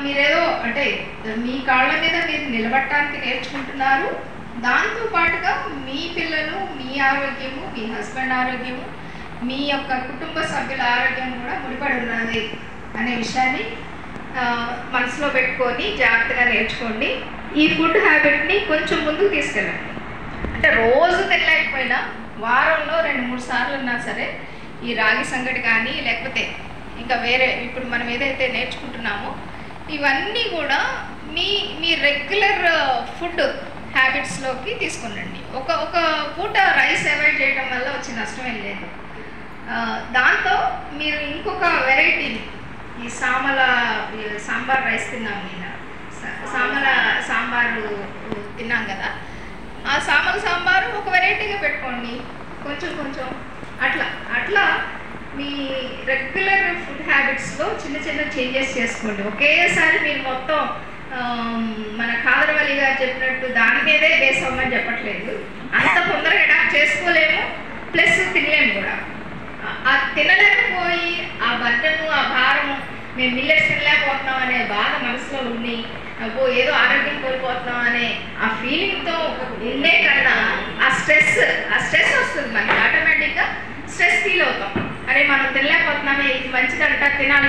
మీరేదో అంటే మీ కాళ్ళ మీద మీరు నిలబడటానికి నేర్చుకుంటున్నారు. దాంతో పాటుగా మీ పిల్లలు, మీ ఆరోగ్యము, మీ హస్బెండ్ ఆరోగ్యము, మీ యొక్క కుటుంబ సభ్యుల ఆరోగ్యం కూడా ముడిపడి ఉన్నది అనే విషయాన్ని మనసులో పెట్టుకొని జాగ్రత్తగా నేర్చుకోండి. ఈ ఫుడ్ హ్యాబిట్ని కొంచెం ముందుకు తీసుకెళ్ళండి. అంటే రోజు తినలేకపోయినా వారంలో 2-3 సార్లు ఉన్నా సరే ఈ రాగి సంగటి కానీ లేకపోతే ఇంకా వేరే ఇప్పుడు మనం ఏదైతే నేర్చుకుంటున్నామో ఇవన్నీ కూడా మీ రెగ్యులర్ ఫుడ్ హ్యాబిట్స్లోకి తీసుకునండి. ఒక పూట రైస్ అవాయిడ్ చేయడం వల్ల వచ్చే నష్టం ఏం లేదు. దాంతో మీరు ఇంకొక వెరైటీని ఈ సాంబార్ రైస్ తిన్నాం, నేను సాంబారు తిన్నాం కదా, ఆ సాంబారు ఒక వెరైటీగా పెట్టుకోండి. కొంచెం అట్లా మీ రెగ్యులర్ ఫుడ్ హ్యాబిట్స్లో చిన్న చేంజెస్ చేసుకోండి. ఒకేసారి మీరు మొత్తం మన కాదరవల్లి గారు చెప్పినట్టు దాని మీదే బేస్ అవ్వమని చెప్పట్లేదు. అంత తొందరగా అడాప్ట్ చేసుకోలేము, ప్లస్ తినలేము కూడా. ఆ తినలేకపోయి ఆ బర్డను, ఆ భారము, మేము మిల్లెట్స్ తినలేకపోతున్నాం అనే బాధ మనసులో ఉండి ఏదో ఆరోగ్యం కోల్పోతున్నాం అనే ఆ ఫీలింగ్తో ఉండే కన్నా ఆ స్ట్రెస్ వస్తుంది మనకి. ఆటోమేటిక్గా స్ట్రెస్ ఫీల్ అవుతాం. అరే మనం తినలేకపోతున్నామే, ఇది మంచిదంట, తినాలి